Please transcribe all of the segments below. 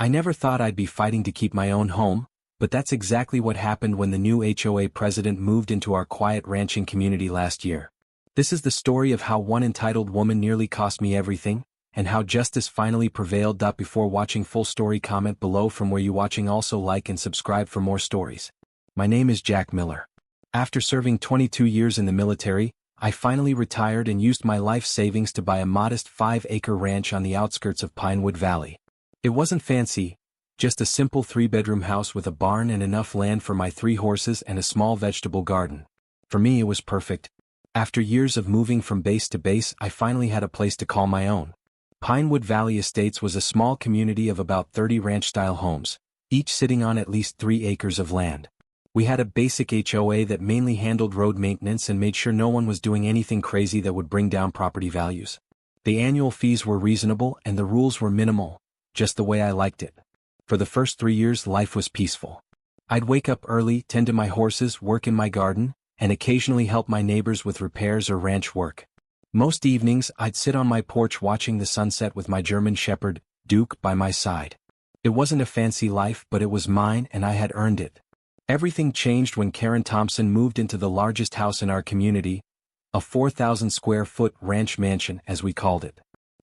I never thought I'd be fighting to keep my own home, but that's exactly what happened when the new HOA president moved into our quiet ranching community last year. This is the story of how one entitled woman nearly cost me everything, and how justice finally prevailed. Before watching full story, comment below from where you watching. Also like and subscribe for more stories. My name is Jack Miller. After serving 22 years in the military, I finally retired and used my life savings to buy a modest 5-acre ranch on the outskirts of Pinewood Valley. It wasn't fancy, just a simple 3-bedroom house with a barn and enough land for my 3 horses and a small vegetable garden. For me it was perfect. After years of moving from base to base, I finally had a place to call my own. Pinewood Valley Estates was a small community of about 30 ranch-style homes, each sitting on at least 3 acres of land. We had a basic HOA that mainly handled road maintenance and made sure no one was doing anything crazy that would bring down property values. The annual fees were reasonable and the rules were minimal, just the way I liked it. For the first 3 years, life was peaceful. I'd wake up early, tend to my horses, work in my garden, and occasionally help my neighbors with repairs or ranch work. Most evenings, I'd sit on my porch watching the sunset with my German Shepherd, Duke, by my side. It wasn't a fancy life, but it was mine and I had earned it. Everything changed when Karen Thompson moved into the largest house in our community, a 4,000 square foot ranch mansion, as we called it.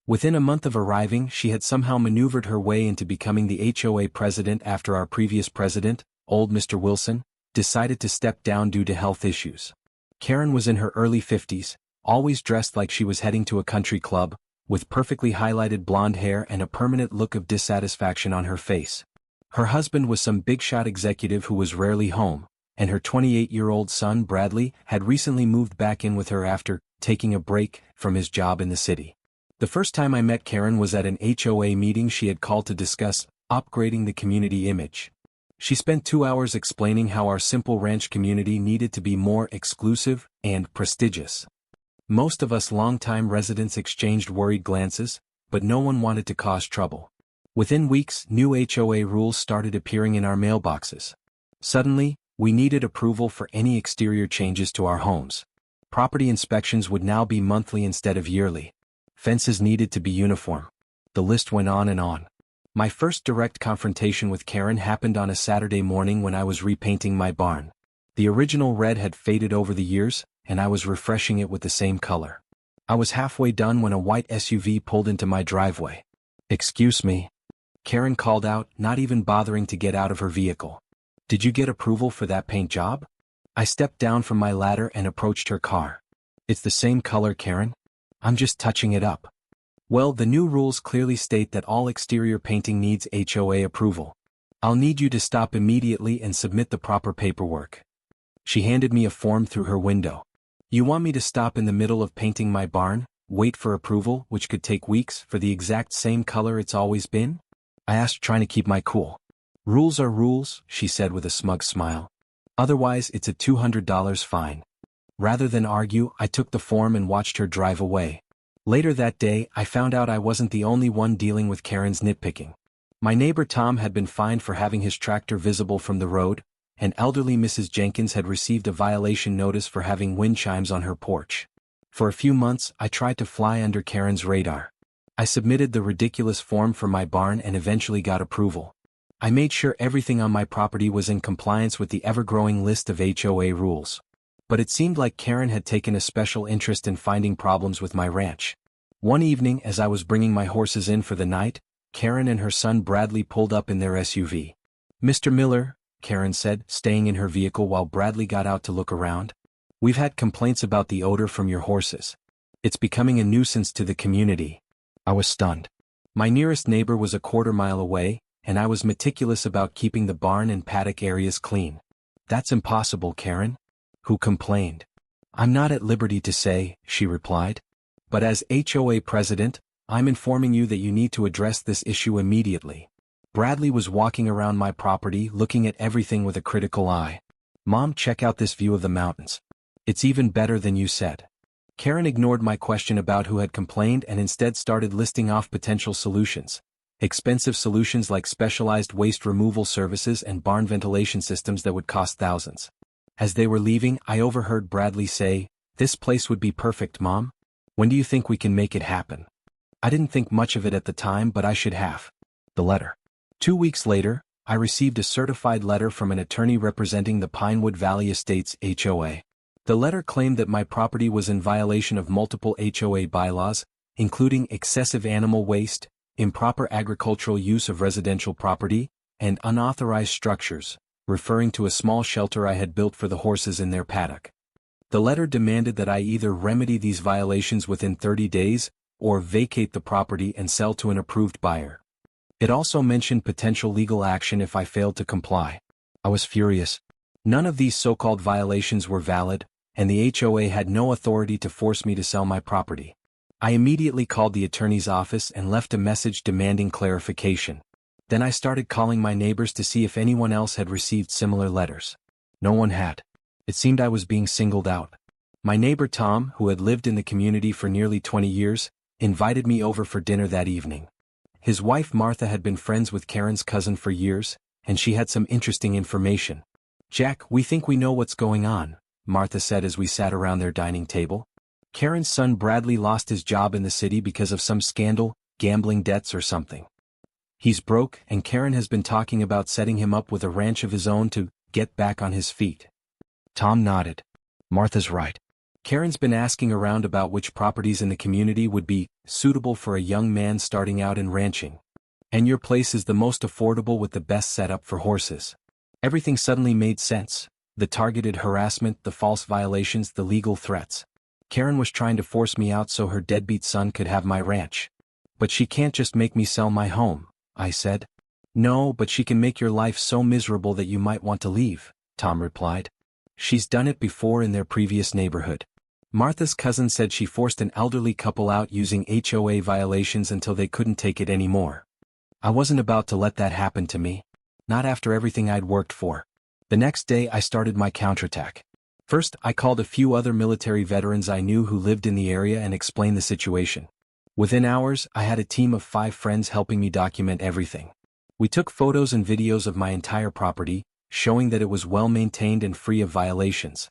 Within a month of arriving, she had somehow maneuvered her way into becoming the HOA president after our previous president, old Mr. Wilson, decided to step down due to health issues. Karen was in her early 50s, always dressed like she was heading to a country club, with perfectly highlighted blonde hair and a permanent look of dissatisfaction on her face. Her husband was some big-shot executive who was rarely home, and her 28-year-old son, Bradley, had recently moved back in with her after taking a break from his job in the city. The first time I met Karen was at an HOA meeting she had called to discuss upgrading the community image. She spent 2 hours explaining how our simple ranch community needed to be more exclusive and prestigious. Most of us longtime residents exchanged worried glances, but no one wanted to cause trouble. Within weeks, new HOA rules started appearing in our mailboxes. Suddenly, we needed approval for any exterior changes to our homes. Property inspections would now be monthly instead of yearly. Fences needed to be uniform. The list went on and on. My first direct confrontation with Karen happened on a Saturday morning when I was repainting my barn. The original red had faded over the years, and I was refreshing it with the same color. I was halfway done when a white SUV pulled into my driveway. "Excuse me," Karen called out, not even bothering to get out of her vehicle. "Did you get approval for that paint job?" I stepped down from my ladder and approached her car. "It's the same color, Karen. I'm just touching it up." "Well, the new rules clearly state that all exterior painting needs HOA approval. I'll need you to stop immediately and submit the proper paperwork." She handed me a form through her window. "You want me to stop in the middle of painting my barn, wait for approval, which could take weeks, for the exact same color it's always been?" I asked, trying to keep my cool. "Rules are rules," she said with a smug smile. "Otherwise, it's a $200 fine." Rather than argue, I took the form and watched her drive away. Later that day, I found out I wasn't the only one dealing with Karen's nitpicking. My neighbor Tom had been fined for having his tractor visible from the road, and elderly Mrs. Jenkins had received a violation notice for having wind chimes on her porch. For a few months, I tried to fly under Karen's radar. I submitted the ridiculous form for my barn and eventually got approval. I made sure everything on my property was in compliance with the ever-growing list of HOA rules. But it seemed like Karen had taken a special interest in finding problems with my ranch. One evening, as I was bringing my horses in for the night, Karen and her son Bradley pulled up in their SUV. "Mr. Miller," Karen said, staying in her vehicle while Bradley got out to look around, "we've had complaints about the odor from your horses. It's becoming a nuisance to the community." I was stunned. My nearest neighbor was a quarter-mile away, and I was meticulous about keeping the barn and paddock areas clean. "That's impossible, Karen." "Who complained?" "I'm not at liberty to say," she replied. "But as HOA president, I'm informing you that you need to address this issue immediately." Bradley was walking around my property looking at everything with a critical eye. "Mom, check out this view of the mountains. It's even better than you said." Karen ignored my question about who had complained and instead started listing off potential solutions. Expensive solutions like specialized waste removal services and barn ventilation systems that would cost thousands. As they were leaving, I overheard Bradley say, "This place would be perfect, Mom. When do you think we can make it happen?" I didn't think much of it at the time, but I should have. The letter. 2 weeks later, I received a certified letter from an attorney representing the Pinewood Valley Estates HOA. The letter claimed that my property was in violation of multiple HOA bylaws, including excessive animal waste, improper agricultural use of residential property, and unauthorized structures, referring to a small shelter I had built for the horses in their paddock. The letter demanded that I either remedy these violations within 30 days, or vacate the property and sell to an approved buyer. It also mentioned potential legal action if I failed to comply. I was furious. None of these so-called violations were valid, and the HOA had no authority to force me to sell my property. I immediately called the attorney's office and left a message demanding clarification. Then I started calling my neighbors to see if anyone else had received similar letters. No one had. It seemed I was being singled out. My neighbor Tom, who had lived in the community for nearly 20 years, invited me over for dinner that evening. His wife Martha had been friends with Karen's cousin for years, and she had some interesting information. "Jack, we think we know what's going on," Martha said as we sat around their dining table. "Karen's son Bradley lost his job in the city because of some scandal, gambling debts or something. He's broke, and Karen has been talking about setting him up with a ranch of his own to get back on his feet." Tom nodded. "Martha's right. Karen's been asking around about which properties in the community would be suitable for a young man starting out in ranching. And your place is the most affordable with the best setup for horses." Everything suddenly made sense. The targeted harassment, the false violations, the legal threats. Karen was trying to force me out so her deadbeat son could have my ranch. "But she can't just make me sell my home," I said. "No, but she can make your life so miserable that you might want to leave," Tom replied. "She's done it before in their previous neighborhood." Martha's cousin said she forced an elderly couple out using HOA violations until they couldn't take it anymore. I wasn't about to let that happen to me. Not after everything I'd worked for. The next day I started my counterattack. First, I called a few other military veterans I knew who lived in the area and explained the situation. Within hours, I had a team of 5 friends helping me document everything. We took photos and videos of my entire property, showing that it was well maintained and free of violations.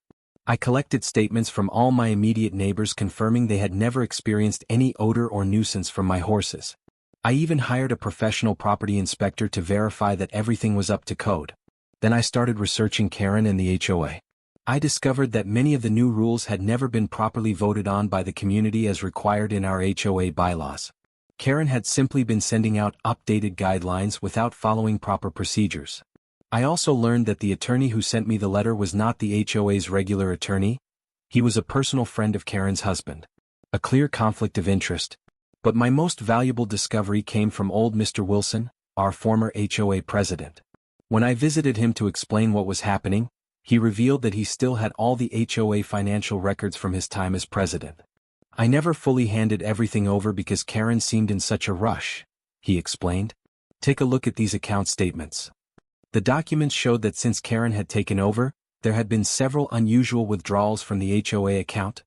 I collected statements from all my immediate neighbors confirming they had never experienced any odor or nuisance from my horses. I even hired a professional property inspector to verify that everything was up to code. Then I started researching Karen and the HOA. I discovered that many of the new rules had never been properly voted on by the community as required in our HOA bylaws. Karen had simply been sending out updated guidelines without following proper procedures. I also learned that the attorney who sent me the letter was not the HOA's regular attorney. He was a personal friend of Karen's husband. A clear conflict of interest. But my most valuable discovery came from old Mr. Wilson, our former HOA president. When I visited him to explain what was happening, he revealed that he still had all the HOA financial records from his time as president. "I never fully handed everything over because Karen seemed in such a rush," he explained. "Take a look at these account statements." The documents showed that since Karen had taken over, there had been several unusual withdrawals from the HOA account,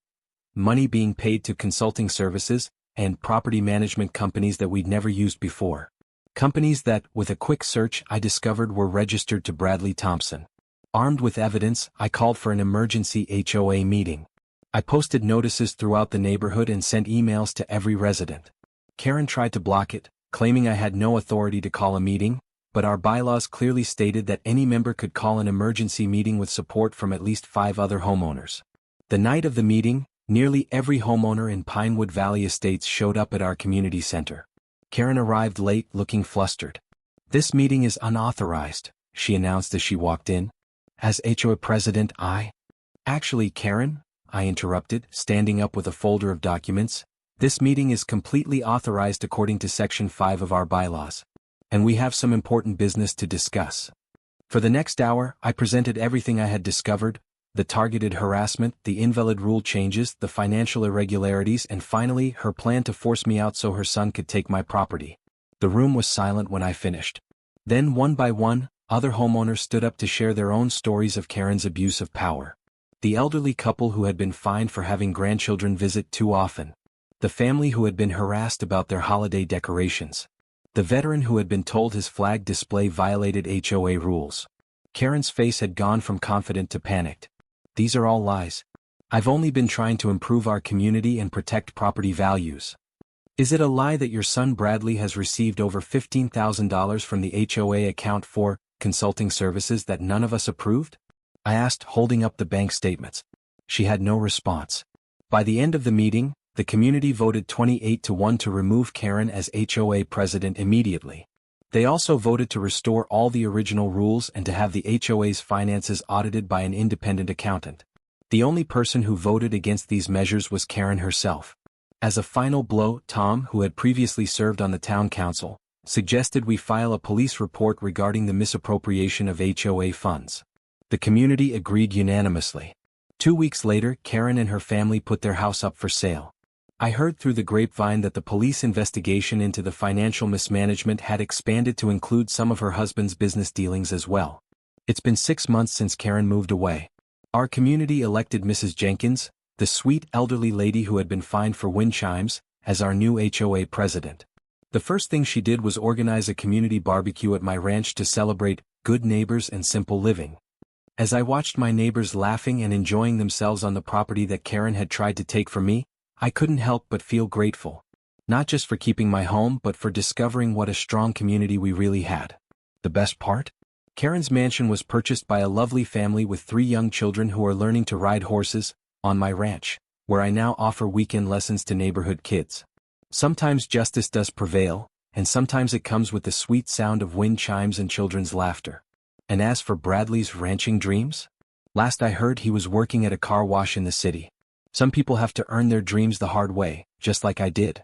money being paid to consulting services, and property management companies that we'd never used before. Companies that, with a quick search, I discovered were registered to Bradley Thompson. Armed with evidence, I called for an emergency HOA meeting. I posted notices throughout the neighborhood and sent emails to every resident. Karen tried to block it, claiming I had no authority to call a meeting, but our bylaws clearly stated that any member could call an emergency meeting with support from at least 5 other homeowners. The night of the meeting, nearly every homeowner in Pinewood Valley Estates showed up at our community center. Karen arrived late, looking flustered. "This meeting is unauthorized," she announced as she walked in. "As HOA president, Actually, Karen," I interrupted, standing up with a folder of documents, "this meeting is completely authorized according to Section 5 of our bylaws. And we have some important business to discuss." For the next hour, I presented everything I had discovered, the targeted harassment, the invalid rule changes, the financial irregularities, and finally, her plan to force me out so her son could take my property. The room was silent when I finished. Then, one by one, other homeowners stood up to share their own stories of Karen's abuse of power. The elderly couple who had been fined for having grandchildren visit too often. The family who had been harassed about their holiday decorations. The veteran who had been told his flag display violated HOA rules. Karen's face had gone from confident to panicked. "These are all lies. I've only been trying to improve our community and protect property values." Is it a lie that your son Bradley has received over $15,000 from the HOA account for consulting services that none of us approved? I asked, holding up the bank statements. She had no response. By the end of the meeting, the community voted 28-1 to remove Karen as HOA president immediately. They also voted to restore all the original rules and to have the HOA's finances audited by an independent accountant. The only person who voted against these measures was Karen herself. As a final blow, Tom, who had previously served on the town council, suggested we file a police report regarding the misappropriation of HOA funds. The community agreed unanimously. 2 weeks later, Karen and her family put their house up for sale. I heard through the grapevine that the police investigation into the financial mismanagement had expanded to include some of her husband's business dealings as well. It's been 6 months since Karen moved away. Our community elected Mrs. Jenkins, the sweet elderly lady who had been fined for wind chimes, as our new HOA president. The first thing she did was organize a community barbecue at my ranch to celebrate good neighbors and simple living. As I watched my neighbors laughing and enjoying themselves on the property that Karen had tried to take from me, I couldn't help but feel grateful. Not just for keeping my home but for discovering what a strong community we really had. The best part? Karen's mansion was purchased by a lovely family with 3 young children who are learning to ride horses, on my ranch, where I now offer weekend lessons to neighborhood kids. Sometimes justice does prevail, and sometimes it comes with the sweet sound of wind chimes and children's laughter. And as for Bradley's ranching dreams? Last I heard he was working at a car wash in the city. Some people have to earn their dreams the hard way, just like I did.